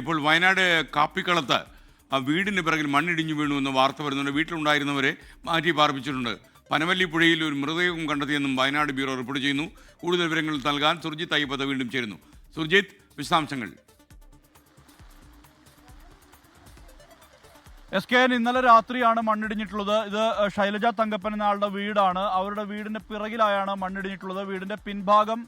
ഇപ്പോൾ വയനാട് കാപ്പിക്കളത്ത് വീടിന് പിറകിൽ മണ്ണിടിഞ്ഞു വീണു എന്ന വാർത്ത വരുന്നുണ്ട്. വീട്ടിലുണ്ടായിരുന്നവരെ മാറ്റി പാർപ്പിച്ചിട്ടുണ്ട്. പനവല്ലി പുഴയിൽ ഒരു മൃതദേഹം കണ്ടെത്തിയെന്നും വയനാട് ബ്യൂറോ റിപ്പോർട്ട് ചെയ്യുന്നു. കൂടുതൽ വിവരങ്ങൾ നൽകാൻ സുർജിത്ത് അയ്യപ്പത്ത് വീണ്ടും ചേരുന്നു. സുർജിത്ത്, വിശദാംശങ്ങൾ. SKN ഇന്നലെ രാത്രിയാണ് മണ്ണിടിഞ്ഞിട്ടുള്ളത്. ഇത് ശൈലജ തങ്കപ്പൻ എന്ന ആളുടെ വീടാണ്. അവരുടെ വീടിന്റെ പിറകിലായാണ് മണ്ണിടിഞ്ഞിട്ടുള്ളത്. വീടിന്റെ പിൻഭാഗം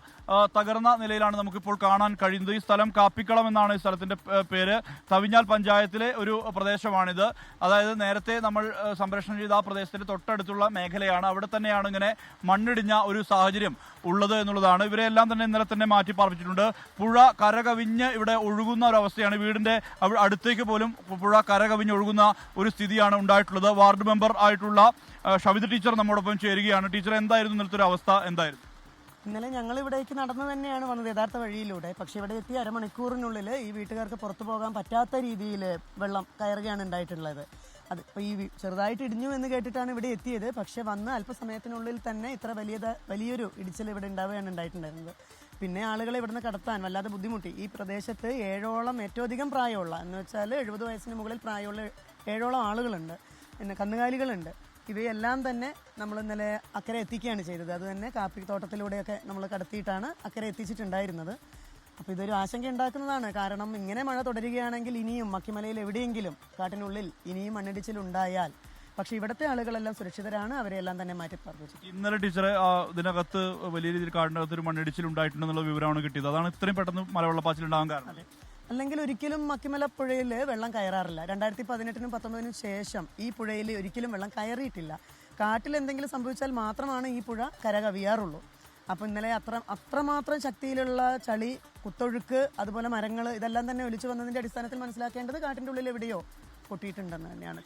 തകർന്ന നിലയിലാണ് നമുക്കിപ്പോൾ കാണാൻ കഴിയുന്നത്. ഈ സ്ഥലം കാപ്പിക്കളം എന്നാണ് ഈ സ്ഥലത്തിന്റെ പേര്. തവിഞ്ഞാൽ പഞ്ചായത്തിലെ ഒരു പ്രദേശമാണിത്. അതായത് നേരത്തെ നമ്മൾ സംപ്രേഷണം ചെയ്ത ആ പ്രദേശത്തിന്റെ തൊട്ടടുത്തുള്ള മേഖലയാണ്. അവിടെ തന്നെയാണ് ഇങ്ങനെ മണ്ണിടിഞ്ഞ ഒരു സാഹചര്യം ഉള്ളത് എന്നുള്ളതാണ്. ഇവരെല്ലാം തന്നെ ഇന്നലെ തന്നെ മാറ്റി പാർപ്പിച്ചിട്ടുണ്ട്. പുഴ കരകവിഞ്ഞ് ഇവിടെ ഒഴുകുന്ന ഒരു അവസ്ഥയാണ്. വീടിന്റെ അടുത്തേക്ക് പോലും പുഴ കരകവിഞ്ഞ് ഒഴുകുന്ന ഒരു സ്ഥിതിയാണ് ഉണ്ടായിട്ടുള്ളത്. വാർഡ് മെമ്പർ ആയിട്ടുള്ള ഷവിത ടീച്ചർ നമ്മോടൊപ്പം ചേരുകയാണ്. ടീച്ചർ, എന്തായിരുന്നു ഇന്നലത്തെ ഒരു അവസ്ഥ? എന്തായിരുന്നു ഇന്നലെ ഞങ്ങൾ ഇവിടേക്ക് നടന്നു തന്നെയാണ് വന്നത്, യഥാർത്ഥ വഴിയിലൂടെ. പക്ഷെ ഇവിടെ എത്തിയ അരമണിക്കൂറിനുള്ളിൽ ഈ വീട്ടുകാർക്ക് പുറത്തു പോകാൻ പറ്റാത്ത രീതിയിൽ വെള്ളം കയറുകയാണ് ഉണ്ടായിട്ടുള്ളത്. അത് ഇപ്പോൾ ഈ ചെറുതായിട്ട് ഇടിഞ്ഞു എന്ന് കേട്ടിട്ടാണ് ഇവിടെ എത്തിയത്. പക്ഷെ വന്ന് അല്പസമയത്തിനുള്ളിൽ തന്നെ ഇത്ര വലിയൊരു ഇടിച്ചിൽ ഇവിടെ ഉണ്ടാവുകയാണ് ഉണ്ടായിട്ടുണ്ടായിരുന്നത്. പിന്നെ ആളുകളെ ഇവിടുന്ന് കടത്താൻ വല്ലാതെ ബുദ്ധിമുട്ടി. ഈ പ്രദേശത്ത് 7ഓളം ഏറ്റവും അധികം പ്രായമുള്ള, എന്ന് വെച്ചാൽ 70 വയസ്സിന് മുകളിൽ പ്രായമുള്ള 7ഓളം ആളുകളുണ്ട്. പിന്നെ കന്നുകാലികളുണ്ട്. ഇവയെല്ലാം തന്നെ നമ്മൾ ഇന്നലെ അക്കരെ എത്തിക്കുകയാണ് ചെയ്തത്. അത് തന്നെ കാപ്പിത്തോട്ടത്തിലൂടെയൊക്കെ നമ്മൾ കടത്തിയിട്ടാണ് അക്കരെ എത്തിച്ചിട്ടുണ്ടായിരുന്നത്. അപ്പോൾ ഇതൊരു ആശങ്ക ഉണ്ടാക്കുന്നതാണ്. കാരണം ഇങ്ങനെ മഴ തുടരുകയാണെങ്കിൽ ഇനിയും മക്കിമലയിൽ എവിടെയെങ്കിലും കാട്ടിനുള്ളിൽ ഇനിയും മണ്ണിടിച്ചിലുണ്ടായാൽ, പക്ഷേ ഇവിടുത്തെ ആളുകളെല്ലാം സുരക്ഷിതരാണ്. അവരെല്ലാം തന്നെ മാറ്റി പാർപ്പിച്ചു. ഇന്നലെ ടീച്ചറെ ഇതിനകത്ത് വലിയ രീതിയിൽ കാടിനകത്ത് ഒരു മണ്ണിടിച്ചിൽ ഉണ്ടായിട്ടുണ്ടെന്നുള്ള വിവരമാണ് കിട്ടിയത്. അതാണ് ഇത്രയും പെട്ടെന്ന് മലവെള്ളപ്പാച്ചിൽ ഉണ്ടാകാൻ കാരണം. അല്ലെങ്കിൽ ഒരിക്കലും മക്കിമല പുഴയിൽ വെള്ളം കയറാറില്ല. 2018-നും 2019-നും ശേഷം ഈ പുഴയിൽ ഒരിക്കലും വെള്ളം കയറിയിട്ടില്ല. കാട്ടിൽ എന്തെങ്കിലും സംഭവിച്ചാൽ മാത്രമാണ് ഈ പുഴ കരകവിയാറുള്ളൂ. അപ്പോൾ ഇന്നലെ അത്രമാത്രം ശക്തിയിലുള്ള ചളി, കുത്തൊഴുക്ക്, അതുപോലെ മരങ്ങൾ, ഇതെല്ലാം തന്നെ ഒലിച്ചു വന്നതിന്റെ അടിസ്ഥാനത്തിൽ മനസ്സിലാക്കേണ്ടത് കാട്ടിന്റെ ഉള്ളിൽ എവിടെയോ പൊട്ടിയിട്ടുണ്ടെന്ന് തന്നെയാണ്.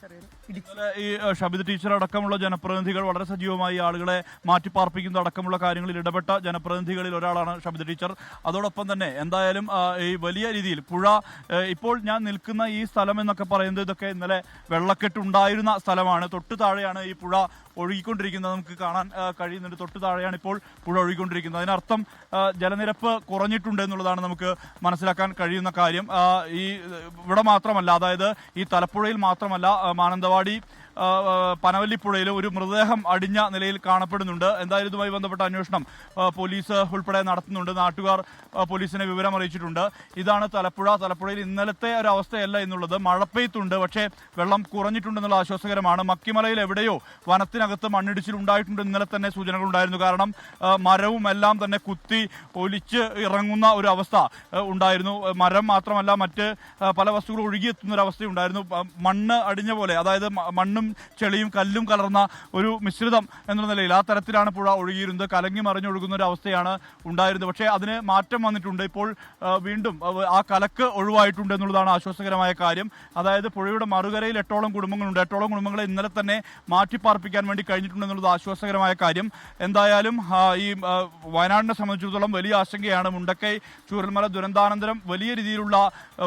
ഈ ഷബിത ടീച്ചർ അടക്കമുള്ള ജനപ്രതിനിധികൾ വളരെ സജീവമായി ആളുകളെ മാറ്റിപ്പാർപ്പിക്കുന്ന അടക്കമുള്ള കാര്യങ്ങളിൽ ഇടപെട്ട ജനപ്രതിനിധികളിൽ ഒരാളാണ് ഷബിത ടീച്ചർ. അതോടൊപ്പം തന്നെ എന്തായാലും ഈ വലിയ രീതിയിൽ പുഴ, ഇപ്പോൾ ഞാൻ നിൽക്കുന്ന ഈ സ്ഥലം എന്നൊക്കെ പറയുന്നത് ഇതൊക്കെ ഇന്നലെ വെള്ളക്കെട്ടുണ്ടായിരുന്ന സ്ഥലമാണ്. തൊട്ടു താഴെയാണ് ഈ പുഴ ഒഴുകിക്കൊണ്ടിരിക്കുന്നത്. നമുക്ക് കാണാൻ കഴിയുന്നുണ്ട്. തൊട്ടു താഴെയാണ് ഇപ്പോൾ പുഴ ഒഴുകിക്കൊണ്ടിരിക്കുന്നത്. അതിനർത്ഥം ജലനിരപ്പ് കുറഞ്ഞിട്ടുണ്ട് എന്നുള്ളതാണ് നമുക്ക് മനസ്സിലാക്കാൻ കഴിയുന്ന കാര്യം. ഈ ഇവിടെ മാത്രമല്ല, അതായത് ഈ തലപ്പുഴയിൽ മാത്രമല്ല, മാനന്തവാടി പനവല്ലിപ്പുഴയിൽ ഒരു മൃതദേഹം അടിഞ്ഞ നിലയിൽ കാണപ്പെടുന്നുണ്ട്. എന്തായാലും ഇതുമായി ബന്ധപ്പെട്ട അന്വേഷണം പോലീസ് ഉൾപ്പെടെ നടത്തുന്നുണ്ട്. നാട്ടുകാർ പോലീസിനെ വിവരം അറിയിച്ചിട്ടുണ്ട്. ഇതാണ് തലപ്പുഴ. തലപ്പുഴയിൽ ഇന്നലത്തെ ഒരു അവസ്ഥയല്ല എന്നുള്ളത്. മഴ പെയ്ത്തുണ്ട്, പക്ഷേ വെള്ളം കുറഞ്ഞിട്ടുണ്ടെന്നുള്ള ആശ്വാസകരമാണ്. മക്കിമലയിൽ എവിടെയോ വനത്തിനകത്ത് മണ്ണിടിച്ചിൽ ഉണ്ടായിട്ടുണ്ട് ഇന്നലെ തന്നെ സൂചനകളുണ്ടായിരുന്നു. കാരണം മരവും എല്ലാം തന്നെ കുത്തി ഒലിച്ച് ഇറങ്ങുന്ന ഒരു അവസ്ഥ ഉണ്ടായിരുന്നു. മരം മാത്രമല്ല, മറ്റ് പല വസ്തുക്കളും ഒഴുകിയെത്തുന്ന ഒരു അവസ്ഥയുണ്ടായിരുന്നു. മണ്ണ് അടിഞ്ഞ പോലെ, അതായത് മണ്ണും ചെളിയും കല്ലും കലർന്ന ഒരു മിശ്രിതം എന്ന നിലയിൽ ആ തരത്തിലാണ് പുഴ ഒഴുകിയിരുന്നത്. കലങ്ങി മറിഞ്ഞൊഴുകുന്ന ഒരു അവസ്ഥയാണ് ഉണ്ടായിരുന്നത്. പക്ഷേ അതിന് മാറ്റം വന്നിട്ടുണ്ട്. ഇപ്പോൾ വീണ്ടും ആ കലക്ക് ഒഴിവായിട്ടുണ്ട് എന്നുള്ളതാണ് ആശ്വാസകരമായ കാര്യം. അതായത് പുഴയുടെ മറുകരയിൽ 8ഓളം കുടുംബങ്ങളുണ്ട്. 8ഓളം കുടുംബങ്ങളെ ഇന്നലെ തന്നെ മാറ്റിപ്പാർപ്പിക്കാൻ വേണ്ടി കഴിഞ്ഞിട്ടുണ്ടെന്നുള്ളത് ആശ്വാസകരമായ കാര്യം. എന്തായാലും ഈ വയനാടിനെ സംബന്ധിച്ചിടത്തോളം വലിയ ആശങ്കയാണ്. മുണ്ടക്കൈ ചൂരൽമല ദുരന്താനന്തരം വലിയ രീതിയിലുള്ള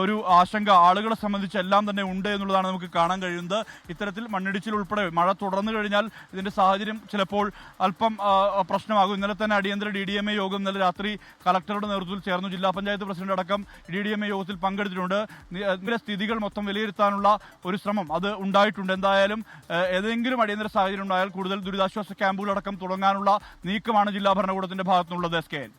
ഒരു ആശങ്ക ആളുകളെ സംബന്ധിച്ച് എല്ലാം തന്നെ ഉണ്ട് എന്നുള്ളതാണ് നമുക്ക് കാണാൻ കഴിയുന്നത്. ഇത്തരത്തിൽ മണ്ണിടിച്ചിൽ ഉൾപ്പെടെ മഴ തുടർന്നു കഴിഞ്ഞാൽ ഇതിന്റെ സാഹചര്യം ചിലപ്പോൾ അല്പം പ്രശ്നമാകും. ഇന്നലെ തന്നെ അടിയന്തര DDMA യോഗം ഇന്നലെ രാത്രി കളക്ടറുടെ നേതൃത്വത്തിൽ ചേർന്നു. ജില്ലാ പഞ്ചായത്ത് പ്രസിഡന്റ് അടക്കം DDMA യോഗത്തിൽ പങ്കെടുത്തിട്ടുണ്ട്. ഇതിന്റെ സ്ഥിതികൾ മൊത്തം വിലയിരുത്താനുള്ള ഒരു ശ്രമം അത് ഉണ്ടായിട്ടുണ്ട്. എന്തായാലും ഏതെങ്കിലും അടിയന്തര സാഹചര്യം ഉണ്ടായാൽ കൂടുതൽ ദുരിതാശ്വാസ ക്യാമ്പുകളടക്കം തുടങ്ങാനുള്ള നീക്കമാണ് ജില്ലാ ഭരണകൂടത്തിന്റെ ഭാഗത്തുനിന്നുള്ളത്. SKN.